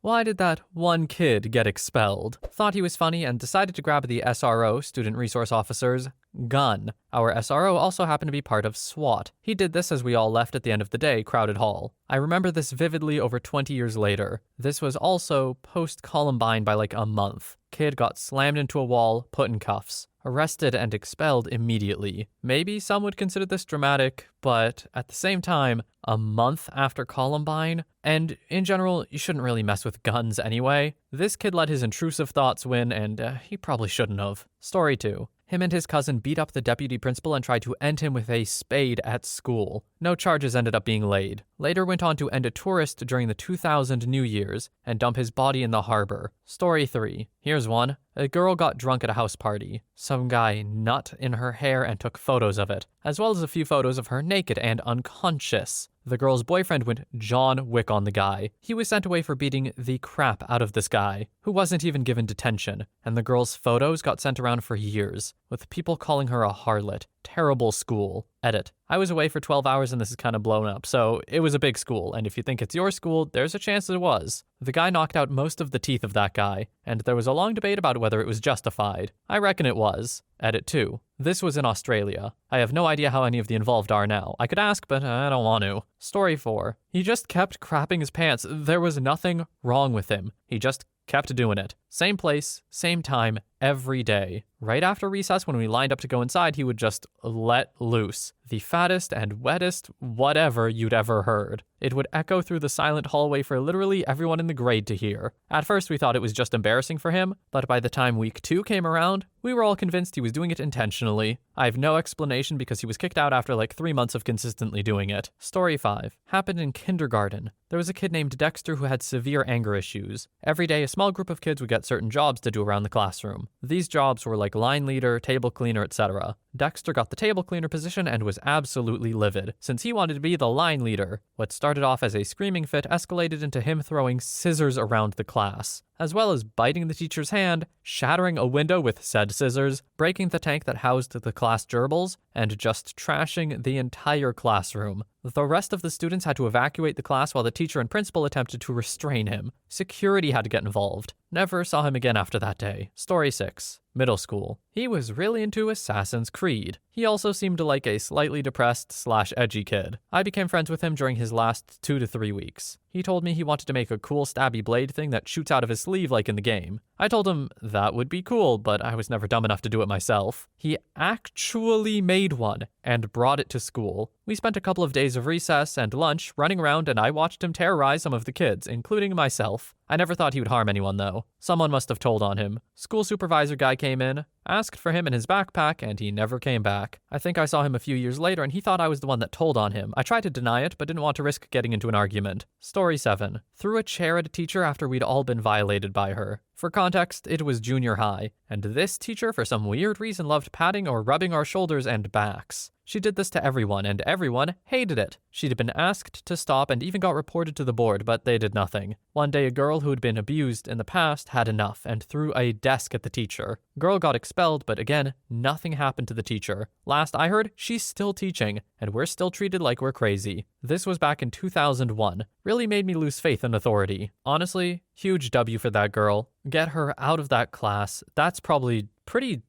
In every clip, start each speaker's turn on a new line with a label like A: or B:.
A: Why did that one kid get expelled? Thought he was funny and decided to grab the SRO, Student Resource Officer's, gun. Our SRO also happened to be part of SWAT. He did this as we all left at the end of the day, crowded hall. I remember this vividly over 20 years later. This was also post-Columbine by like a month. Kid got slammed into a wall, put in cuffs. Arrested and expelled immediately. Maybe some would consider this dramatic, but at the same time, a month after Columbine, and in general, you shouldn't really mess with guns anyway. This kid let his intrusive thoughts win, and he probably shouldn't have. Story 2. Him and his cousin beat up the deputy principal and tried to end him with a spade at school. No charges ended up being laid. Later went on to end a tourist during the 2000 New Year's and dump his body in the harbor. Story 3. Here's one. A girl got drunk at a house party. Some guy nut in her hair and took photos of it, as well as a few photos of her naked and unconscious. The girl's boyfriend went John Wick on the guy. He was sent away for beating the crap out of this guy, who wasn't even given detention, and the girl's photos got sent around for years, with people calling her a harlot. Terrible school. Edit. I was away for 12 hours and this is kind of blown up, so it was a big school, and if you think it's your school, there's a chance it was. The guy knocked out most of the teeth of that guy, and there was a long debate about whether it was justified. I reckon it was. Edit 2. This was in Australia. I have no idea how any of the involved are now. I could ask, but I don't want to. Story 4. He just kept crapping his pants. There was nothing wrong with him. He just kept doing it. Same place, same time, every day. Right after recess, when we lined up to go inside, he would just let loose. The fattest and wettest whatever you'd ever heard. It would echo through the silent hallway for literally everyone in the grade to hear. At first, we thought it was just embarrassing for him, but by the time week 2 came around, we were all convinced he was doing it intentionally. I have no explanation because he was kicked out after like 3 months of consistently doing it. Story 5. Happened in kindergarten. There was a kid named Dexter who had severe anger issues. Every day, a small group of kids would get certain jobs to do around the classroom. These jobs were like line leader, table cleaner, etc. Dexter got the table cleaner position and was absolutely livid, since he wanted to be the line leader. What started off as a screaming fit escalated into him throwing scissors around the class, as well as biting the teacher's hand, shattering a window with said scissors, breaking the tank that housed the class gerbils, and just trashing the entire classroom. The rest of the students had to evacuate the class while the teacher and principal attempted to restrain him. Security had to get involved. Never saw him again after that day. Story 6. Middle school. He was really into Assassin's Creed. He also seemed like a slightly depressed/edgy kid. I became friends with him during his last 2 to 3 weeks. He told me he wanted to make a cool stabby blade thing that shoots out of his sleeve like in the game. I told him that would be cool, but I was never dumb enough to do it myself. He actually made one and brought it to school. We spent a couple of days of recess and lunch running around, and I watched him terrorize some of the kids, including myself. I never thought he would harm anyone, though. Someone must have told on him. School supervisor guy came in, asked for him and his backpack, and he never came back. I think I saw him a few years later, and he thought I was the one that told on him. I tried to deny it, but didn't want to risk getting into an argument. Story 7. Threw a chair at a teacher after we'd all been violated by her. For context, it was junior high, and this teacher, for some weird reason, loved patting or rubbing our shoulders and backs. She did this to everyone, and everyone hated it. She'd been asked to stop and even got reported to the board, but they did nothing. One day, a girl who had been abused in the past had enough and threw a desk at the teacher. Girl got expelled, but again, nothing happened to the teacher. Last I heard, she's still teaching, and we're still treated like we're crazy. This was back in 2001. Really made me lose faith in authority. Honestly, huge W for that girl. Get her out of that class. That's probably pretty,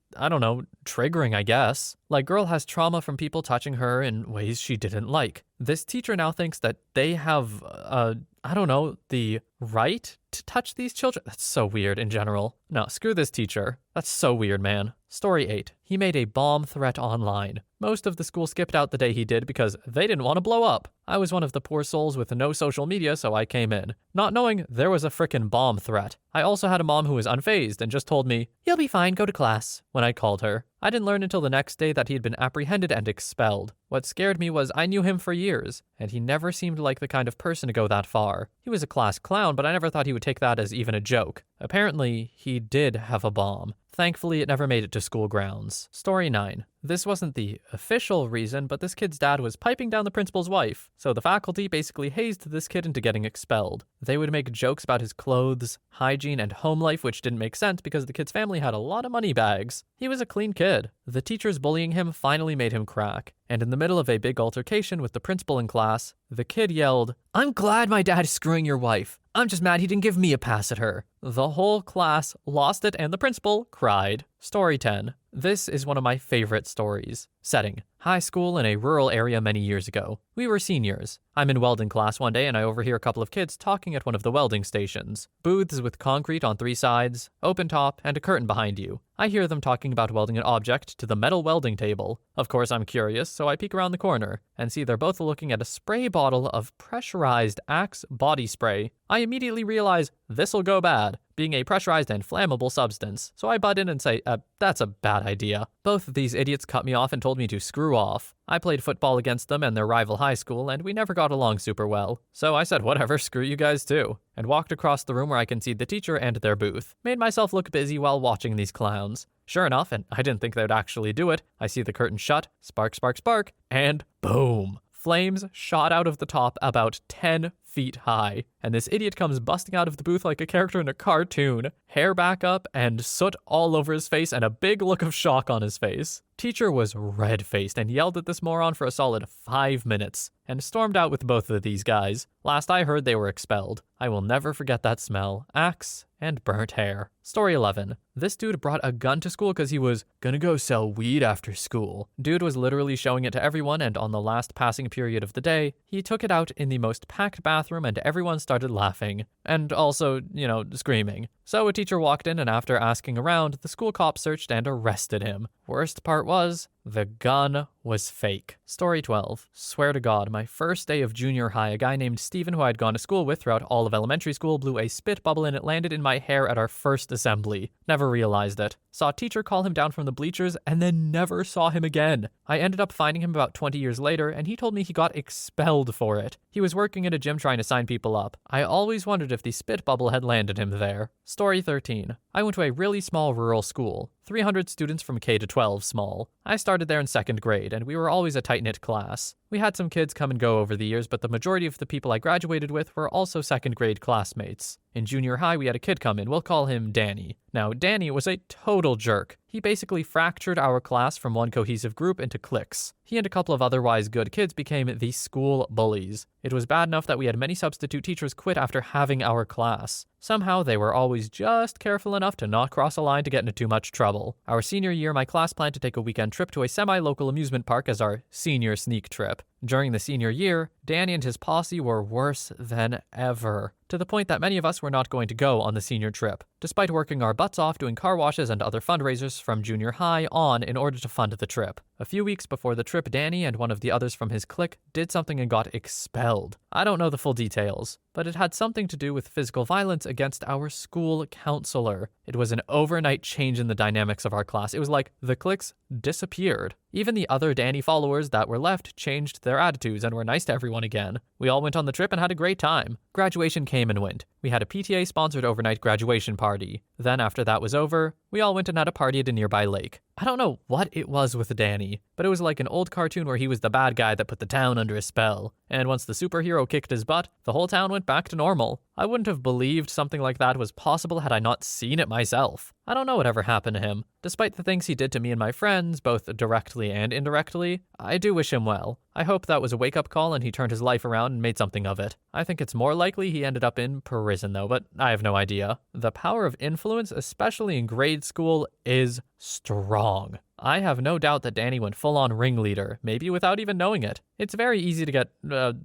A: triggering, I guess. Like, girl has trauma from people touching her in ways she didn't like. This teacher now thinks that they have, the right to touch these children. That's so weird in general. No, screw this teacher. That's so weird, man. Story 8. He made a bomb threat online. Most of the school skipped out the day he did because they didn't want to blow up. I was one of the poor souls with no social media, so I came in, not knowing there was a frickin' bomb threat. I also had a mom who was unfazed and just told me, "You'll be fine, go to class," when I called her. I didn't learn until the next day that he had been apprehended and expelled. What scared me was I knew him for years, and he never seemed like the kind of person to go that far. He was a class clown, but I never thought he would take that as even a joke. Apparently, he did have a bomb. Thankfully, it never made it to school grounds. Story 9. This wasn't the official reason, but this kid's dad was piping down the principal's wife, so the faculty basically hazed this kid into getting expelled. They would make jokes about his clothes, hygiene, and home life, which didn't make sense because the kid's family had a lot of money bags. He was a clean kid. The teachers bullying him finally made him crack, and in the middle of a big altercation with the principal in class, the kid yelled, "I'm glad my dad is screwing your wife. I'm just mad he didn't give me a pass at her." The whole class lost it and the principal cried. Story 10. This is one of my favorite stories. Setting: high school in a rural area many years ago. We were seniors. I'm in welding class one day and I overhear a couple of kids talking at one of the welding stations. Booths with concrete on 3 sides, open top, and a curtain behind you. I hear them talking about welding an object to the metal welding table. Of course, I'm curious, so I peek around the corner and see they're both looking at a spray bottle of pressurized Axe body spray. I immediately realize this'll go bad, being a pressurized and flammable substance, so I butt in and say, that's a bad idea. Both of these idiots cut me off and told me to screw off. I played football against them and their rival high school, and we never got along super well. So I said, whatever, screw you guys too, and walked across the room where I can see the teacher and their booth. Made myself look busy while watching these clowns. Sure enough, and I didn't think they'd actually do it, I see the curtain shut, spark, spark, spark, and boom! Flames shot out of the top about 10 feet high, and this idiot comes busting out of the booth like a character in a cartoon, hair back up and soot all over his face and a big look of shock on his face. Teacher was red-faced and yelled at this moron for a solid 5 minutes, and stormed out with both of these guys. Last I heard, they were expelled. I will never forget that smell. Axe and burnt hair. Story 11. This dude brought a gun to school because he was gonna go sell weed after school. Dude was literally showing it to everyone, and on the last passing period of the day, he took it out in the most packed bathroom and everyone started laughing. And also, screaming. So a teacher walked in and after asking around, the school cop searched and arrested him. Worst part was, the gun was fake. Story 12. Swear to God, my first day of junior high, a guy named Steven who I'd gone to school with throughout all of elementary school blew a spit bubble and it landed in my hair at our first assembly. Never realized it. Saw a teacher call him down from the bleachers and then never saw him again. I ended up finding him about 20 years later and he told me he got expelled for it. He was working at a gym trying to sign people up. I always wondered if the spit bubble had landed him there. Story 13. I went to a really small rural school. 300 students from K to 12 small. I started there in 2nd grade, and we were always a tight-knit class. We had some kids come and go over the years, but the majority of the people I graduated with were also 2nd grade classmates. In junior high, we had a kid come in. We'll call him Danny. Now, Danny was a total jerk. He basically fractured our class from one cohesive group into cliques. He and a couple of otherwise good kids became the school bullies. It was bad enough that we had many substitute teachers quit after having our class. Somehow, they were always just careful enough to not cross a line to get into too much trouble. Our senior year, my class planned to take a weekend trip to a semi-local amusement park as our senior sneak trip. During the senior year, Danny and his posse were worse than ever, to the point that many of us were not going to go on the senior trip, despite working our butts off doing car washes and other fundraisers from junior high on in order to fund the trip. A few weeks before the trip, Danny and one of the others from his clique did something and got expelled. I don't know the full details, but it had something to do with physical violence against our school counselor. It was an overnight change in the dynamics of our class. It was like the cliques disappeared. Even the other Danny followers that were left changed their attitudes and were nice to everyone again. We all went on the trip and had a great time. Graduation came and went. We had a PTA-sponsored overnight graduation party. Then after that was over, we all went and had a party at a nearby lake. I don't know what it was with Danny, but it was like an old cartoon where he was the bad guy that put the town under a spell. And once the superhero kicked his butt, the whole town went back to normal. I wouldn't have believed something like that was possible had I not seen it myself. I don't know whatever happened to him. Despite the things he did to me and my friends, both directly and indirectly, I do wish him well. I hope that was a wake-up call and he turned his life around and made something of it. I think it's more likely he ended up in prison though, but I have no idea. The power of influence, especially in grade school, is strong. I have no doubt that Danny went full-on ringleader, maybe without even knowing it. It's very easy to get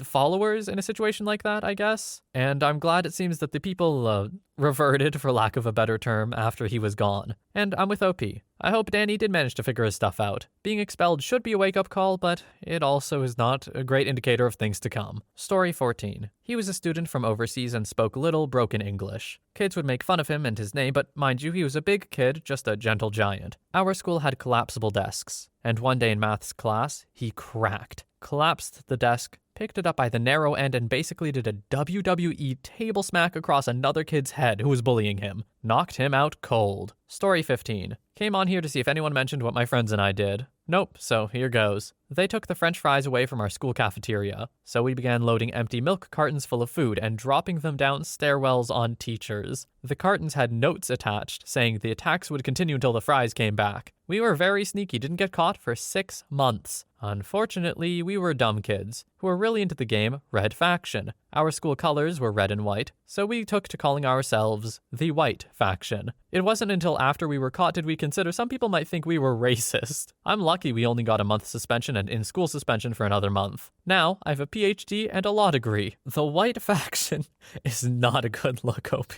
A: followers in a situation like that, I guess. And I'm glad it seems that the people reverted, for lack of a better term, after he was gone. And I'm with OP. I hope Danny did manage to figure his stuff out. Being expelled should be a wake-up call, but it also is not a great indicator of things to come. Story 14. He was a student from overseas and spoke little broken English. Kids would make fun of him and his name, but mind you, he was a big kid, just a gentle giant. Our school had collapsible desks, and one day in maths class, he collapsed the desk picked it up by the narrow end and basically did a WWE table smack across another kid's head who was bullying him. Knocked him out cold. Story 15. Came on here to see if anyone mentioned what my friends and I did. Nope, so here goes. They took the french fries away from our school cafeteria, so we began loading empty milk cartons full of food and dropping them down stairwells on teachers. The cartons had notes attached saying the attacks would continue until the fries came back. We were very sneaky, didn't get caught for 6 months. Unfortunately, we were dumb kids who were really into the game Red Faction. Our school colors were red and white, so we took to calling ourselves the White Faction. It wasn't until after we were caught did we consider some people might think we were racist. I'm lucky we only got a month suspension and in-school suspension for another month. Now, I have a PhD and a law degree. The White Faction is not a good look, OP.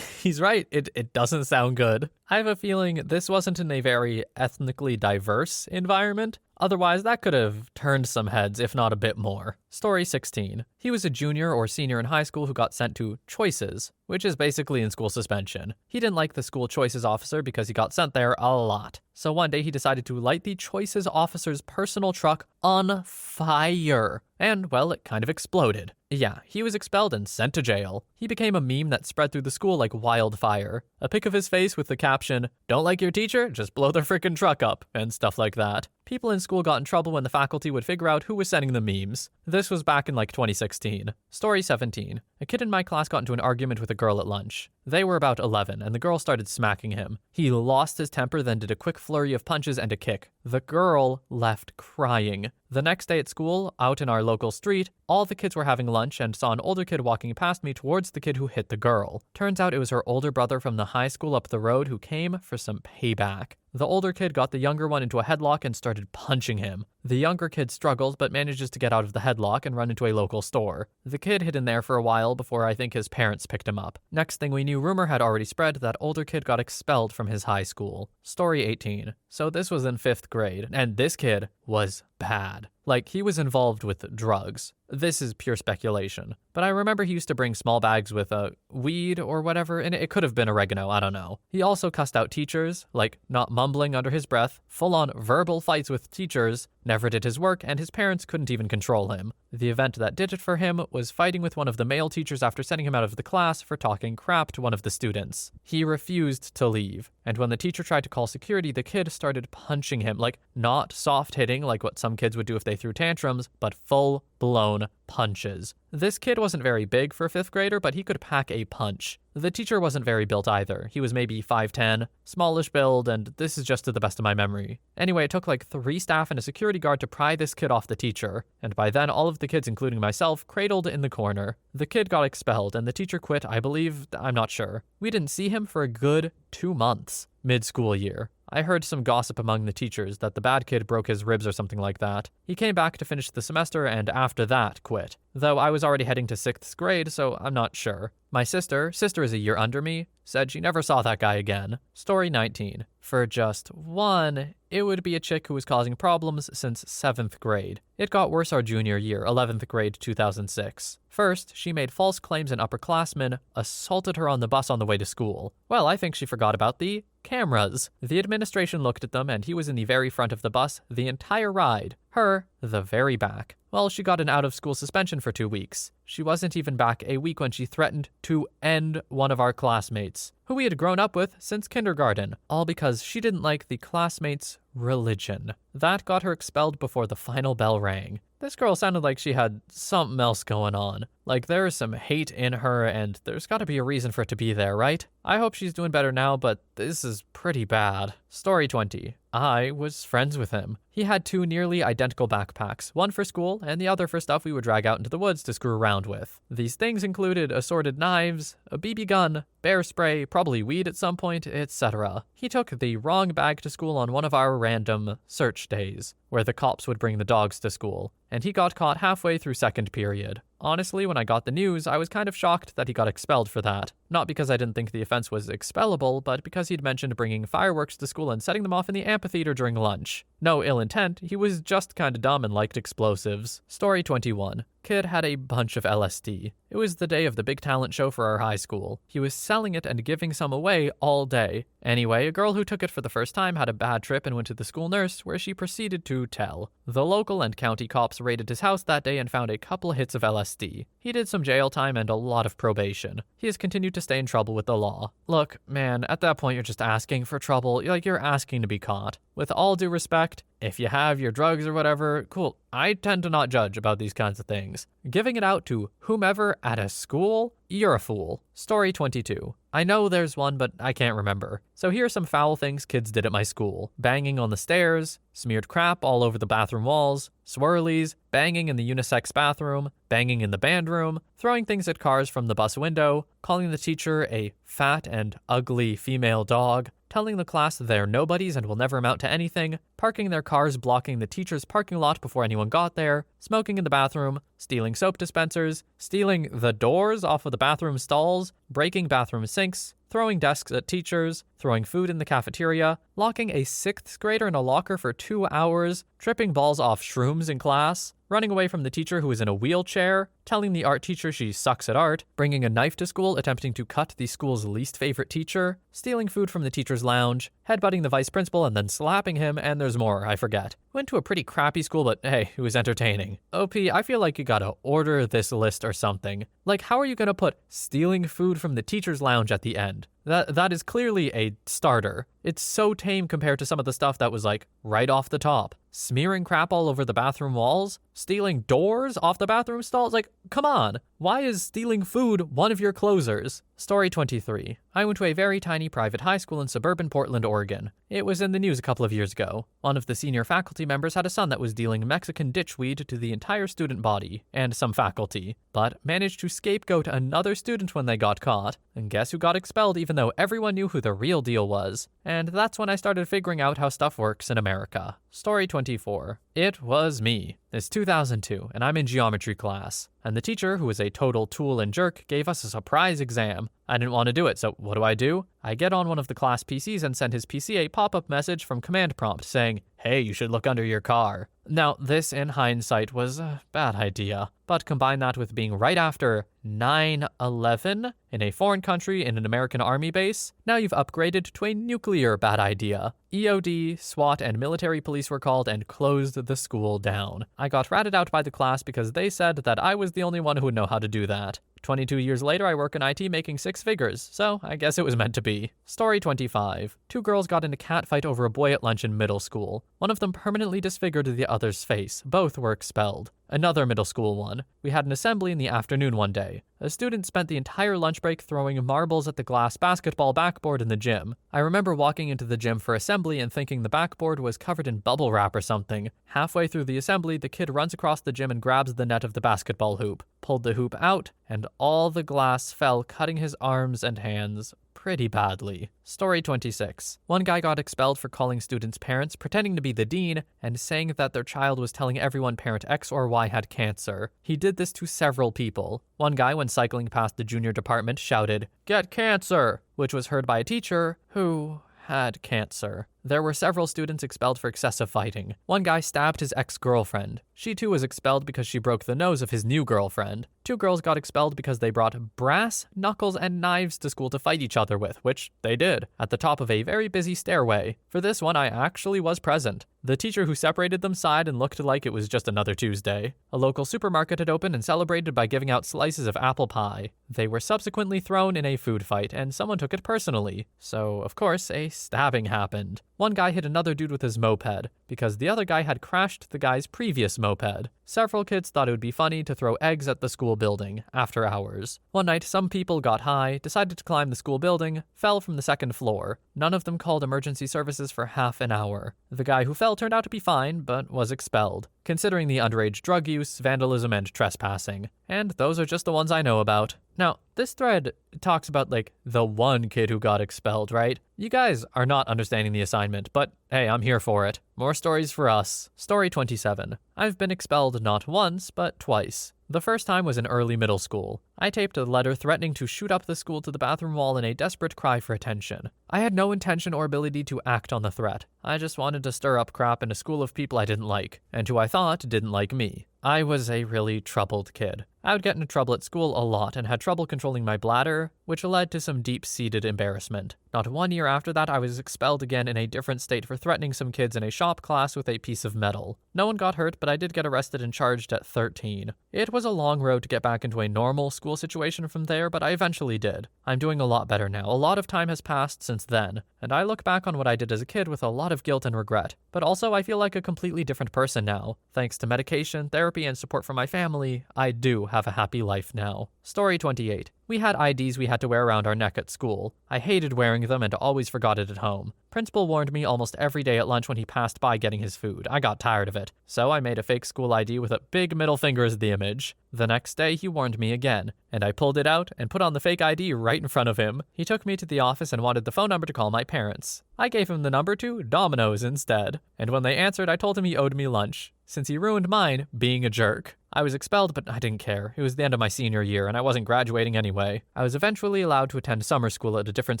A: He's right, it doesn't sound good. I have a feeling this wasn't in a very ethnically diverse environment. Otherwise, that could have turned some heads, if not a bit more. Story 16. He was a junior or senior in high school who got sent to Choices, which is basically in-school suspension. He didn't like the school Choices officer because he got sent there a lot. So one day he decided to light the Choices officer's personal truck on fire. And, well, it kind of exploded. Yeah, he was expelled and sent to jail. He became a meme that spread through the school like wildfire. A pic of his face with the caption, "Don't like your teacher? Just blow their frickin' truck up," and stuff like that. People in school got in trouble when the faculty would figure out who was sending the memes. This was back in like 2016. Story 17. A kid in my class got into an argument with a girl at lunch. They were about 11, and the girl started smacking him. He lost his temper, then did a quick flurry of punches and a kick. The girl left crying. The next day at school, out in our local street, all the kids were having lunch and saw an older kid walking past me towards the kid who hit the girl. Turns out it was her older brother from the high school up the road who came for some payback. The older kid got the younger one into a headlock and started punching him. The younger kid struggles but manages to get out of the headlock and run into a local store. The kid hid in there for a while before I think his parents picked him up. Next thing we knew, rumor had already spread that older kid got expelled from his high school. Story 18. So this was in 5th grade, and this kid was bad. Like, he was involved with drugs. This is pure speculation. But I remember he used to bring small bags with weed or whatever, and it could have been oregano, I don't know. He also cussed out teachers, like not mumbling under his breath, full-on verbal fights with teachers, never did his work, and his parents couldn't even control him. The event that did it for him was fighting with one of the male teachers after sending him out of the class for talking crap to one of the students. He refused to leave, and when the teacher tried to call security, the kid started punching him, like not soft hitting like what some kids would do if they threw tantrums, but full-blown punches. This kid wasn't very big for a 5th grader, but he could pack a punch. The teacher wasn't very built either. He was maybe 5'10", smallish build, and this is just to the best of my memory. Anyway, it took like 3 staff and a security guard to pry this kid off the teacher, and by then all of the kids, including myself, cradled in the corner. The kid got expelled, and the teacher quit, I believe, I'm not sure. We didn't see him for a good 2 months, mid-school year. I heard some gossip among the teachers that the bad kid broke his ribs or something like that. He came back to finish the semester and after that quit. Though I was already heading to 6th grade, so I'm not sure. My sister is a year under me, said she never saw that guy again. Story 19. For just one, it would be a chick who was causing problems since 7th grade. It got worse our junior year, 11th grade 2006. First, she made false claims an upperclassman assaulted her on the bus on the way to school. Well, I think she forgot about the cameras. The administration looked at them and he was in the very front of the bus the entire ride. Her, the very back. Well, she got an out-of-school suspension for 2 weeks. She wasn't even back a week when she threatened to end one of our classmates, who we had grown up with since kindergarten, all because she didn't like the classmate's religion. That got her expelled before the final bell rang. This girl sounded like she had something else going on. Like there is some hate in her and there's gotta be a reason for it to be there, right? I hope she's doing better now, but this is pretty bad. Story 20. I was friends with him. He had 2 nearly identical backpacks, one for school and the other for stuff we would drag out into the woods to screw around with. These things included assorted knives, a BB gun, bear spray, probably weed at some point, etc. He took the wrong bag to school on one of our random search days, where the cops would bring the dogs to school, and he got caught halfway through 2nd period. Honestly, when I got the news, I was kind of shocked that he got expelled for that. Not because I didn't think the offense was expellable, but because he'd mentioned bringing fireworks to school and setting them off in the amphitheater during lunch. No ill intent, he was just kinda dumb and liked explosives. Story 21. kid had a bunch of LSD. It was the day of the big talent show for our high school. He was selling it and giving some away all day. Anyway, a girl who took it for the first time had a bad trip and went to the school nurse, where she proceeded to tell. The local and county cops raided his house that day and found a couple hits of LSD. He did some jail time and a lot of probation. He has continued to stay in trouble with the law. Look, man, at that point you're just asking for trouble. You're asking to be caught. With all due respect, if you have your drugs or whatever, cool. I tend to not judge about these kinds of things. Giving it out to whomever at a school? You're a fool. Story 22. I know there's one, but I can't remember. So here are some foul things kids did at my school. Banging on the stairs, smeared crap all over the bathroom walls, swirlies, banging in the unisex bathroom, banging in the band room, throwing things at cars from the bus window, calling the teacher a fat and ugly female dog, telling the class they're nobodies and will never amount to anything, parking their cars blocking the teacher's parking lot before anyone got there, smoking in the bathroom, stealing soap dispensers, stealing the doors off of the bathroom stalls, breaking bathroom sinks, throwing desks at teachers, throwing food in the cafeteria, locking a 6th grader in a locker for 2 hours, tripping balls off shrooms in class, running away from the teacher who was in a wheelchair, telling the art teacher she sucks at art, bringing a knife to school attempting to cut the school's least favorite teacher, stealing food from the teacher's lounge, headbutting the vice principal and then slapping him, and there's more, I forget. Went to a pretty crappy school, but hey, it was entertaining. OP, I feel like you gotta order this list or something. Like, how are you gonna put stealing food from the teacher's lounge at the end? That is clearly a starter. It's so tame compared to some of the stuff that was like right off the top. Smearing crap all over the bathroom walls? Stealing doors off the bathroom stalls? Like, come on. Why is stealing food one of your closers? Story 23. I went to a very tiny private high school in suburban Portland, Oregon. It was in the news a couple of years ago. One of the senior faculty members had a son that was dealing Mexican ditchweed to the entire student body, and some faculty, but managed to scapegoat another student when they got caught. And guess who got expelled even though everyone knew who the real deal was? And that's when I started figuring out how stuff works in America. Story 24. It was me. It's 2002, and I'm in geometry class. And the teacher, who was a total tool and jerk, gave us a surprise exam. I didn't want to do it, so what do? I get on one of the class PCs and send his PC a pop-up message from command prompt saying, "Hey, you should look under your car." Now, this in hindsight was a bad idea, but combine that with being right after 9/11 in a foreign country in an American army base, now you've upgraded to a nuclear bad idea. EOD, SWAT, and military police were called and closed the school down. I got ratted out by the class because they said that I was the only one who would know how to do that. 22 years later, I work in IT making 6 figures, so I guess it was meant to be. Story 25. 2 girls got in a catfight over a boy at lunch in middle school. One of them permanently disfigured the other's face. Both were expelled. Another middle school one. We had an assembly in the afternoon one day. A student spent the entire lunch break throwing marbles at the glass basketball backboard in the gym. I remember walking into the gym for assembly and thinking the backboard was covered in bubble wrap or something. Halfway through the assembly, the kid runs across the gym and grabs the net of the basketball hoop, pulled the hoop out, and all the glass fell, cutting his arms and hands pretty badly. Story 26. One guy got expelled for calling students' parents, pretending to be the dean, and saying that their child was telling everyone parent X or Y had cancer. He did this to several people. One guy, when cycling past the junior department, shouted, "Get cancer!" which was heard by a teacher who had cancer. There were several students expelled for excessive fighting. One guy stabbed his ex-girlfriend. She too was expelled because she broke the nose of his new girlfriend. 2 girls got expelled because they brought brass knuckles and knives to school to fight each other with, which they did, at the top of a very busy stairway. For this one, I actually was present. The teacher who separated them sighed and looked like it was just another Tuesday. A local supermarket had opened and celebrated by giving out slices of apple pie. They were subsequently thrown in a food fight, and someone took it personally. So, of course, a stabbing happened. One guy hit another dude with his moped, because the other guy had crashed the guy's previous moped. Several kids thought it would be funny to throw eggs at the school building, after hours. One night, some people got high, decided to climb the school building, fell from the 2nd floor. None of them called emergency services for half an hour. The guy who fell turned out to be fine, but was expelled, considering the underage drug use, vandalism, and trespassing. And those are just the ones I know about. Now, this thread talks about, the one kid who got expelled, right? You guys are not understanding the assignment, but hey, I'm here for it. More stories for us. Story 27. I've been expelled not once, but twice. The first time was in early middle school. I taped a letter threatening to shoot up the school to the bathroom wall in a desperate cry for attention. I had no intention or ability to act on the threat. I just wanted to stir up crap in a school of people I didn't like, and who I thought didn't like me. I was a really troubled kid. I would get into trouble at school a lot and had trouble controlling my bladder, which led to some deep-seated embarrassment. Not 1 year after that, I was expelled again in a different state for threatening some kids in a shop class with a piece of metal. No one got hurt, but I did get arrested and charged at 13. It was a long road to get back into a normal school situation from there, but I eventually did. I'm doing a lot better now. A lot of time has passed since then, and I look back on what I did as a kid with a lot of guilt and regret. But also, I feel like a completely different person now. Thanks to medication, therapy, and support from my family, I do have a happy life now. Story 28. We had IDs we had to wear around our neck at school. I hated wearing them and always forgot it at home. Principal warned me almost every day at lunch when he passed by getting his food. I got tired of it. So I made a fake school ID with a big middle finger as the image. The next day, he warned me again, and I pulled it out and put on the fake ID right in front of him. He took me to the office and wanted the phone number to call my parents. I gave him the number to Domino's instead, and when they answered, I told him he owed me lunch, since he ruined mine being a jerk. I was expelled, but I didn't care. It was the end of my senior year, and I wasn't graduating anyway. I was eventually allowed to attend summer school at a different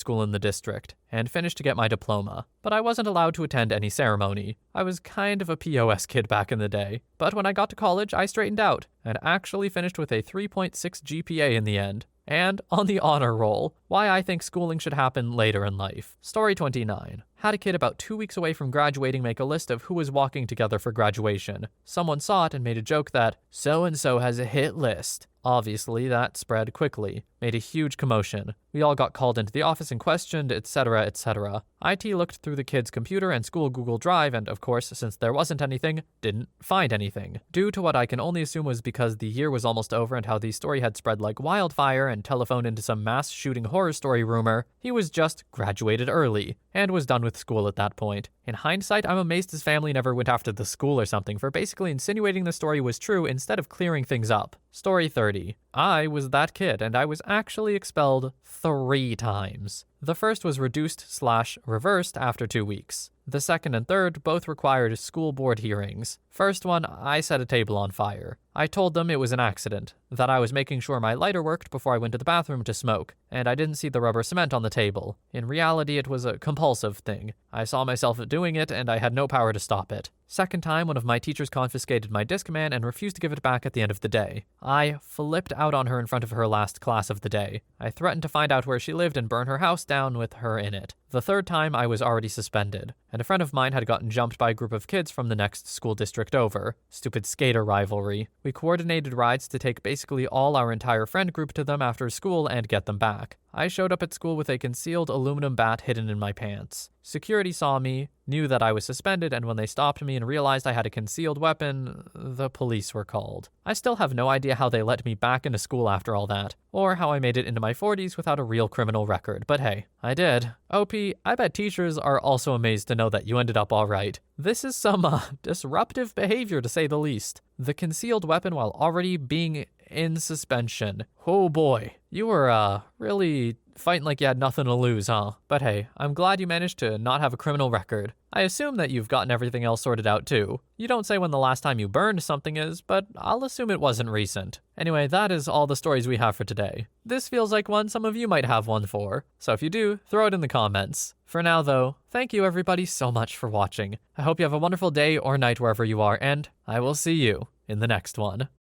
A: school in the district, and finished to get my diploma. But I wasn't allowed to attend any ceremony. I was kind of a POS kid back in the day. But when I got to college, I straightened out, and actually finished with a 3.6 GPA in the end. And on the honor roll, why I think schooling should happen later in life. Story 29. Had a kid about 2 weeks away from graduating make a list of who was walking together for graduation. Someone saw it and made a joke that, so-and-so has a hit list. Obviously, that spread quickly, made a huge commotion. We all got called into the office and questioned, etc., etc. IT looked through the kid's computer and school Google Drive and, of course, since there wasn't anything, didn't find anything. Due to what I can only assume was because the year was almost over and how the story had spread like wildfire and telephoned into some mass shooting horror story rumor, he was just graduated early and was done with school at that point. In hindsight, I'm amazed his family never went after the school or something for basically insinuating the story was true instead of clearing things up. Story 30. I was that kid, and I was actually expelled 3 times. The first was reduced/reversed after 2 weeks. The second and third both required school board hearings. First one, I set a table on fire. I told them it was an accident, that I was making sure my lighter worked before I went to the bathroom to smoke, and I didn't see the rubber cement on the table. In reality, it was a compulsive thing. I saw myself doing it, and I had no power to stop it. Second time, one of my teachers confiscated my Discman and refused to give it back at the end of the day. I flipped out on her in front of her last class of the day. I threatened to find out where she lived and burn her house down with her in it. The third time, I was already suspended, and a friend of mine had gotten jumped by a group of kids from the next school district over. Stupid skater rivalry. We coordinated rides to take basically all our entire friend group to them after school and get them back. I showed up at school with a concealed aluminum bat hidden in my pants. Security saw me, knew that I was suspended, and when they stopped me and realized I had a concealed weapon, the police were called. I still have no idea how they let me back into school after all that, or how I made it into my 40s without a real criminal record, but hey, I did. OP, I bet teachers are also amazed to know that you ended up alright. This is some disruptive behavior to say the least. The concealed weapon while already being in suspension. Oh boy, you were really fighting like you had nothing to lose, huh? But hey, I'm glad you managed to not have a criminal record. I assume that you've gotten everything else sorted out too. You don't say when the last time you burned something is, but I'll assume it wasn't recent. Anyway, that is all the stories we have for today. This feels like one some of you might have one for, so if you do, throw it in the comments. For now though, thank you everybody so much for watching. I hope you have a wonderful day or night wherever you are, and I will see you in the next one.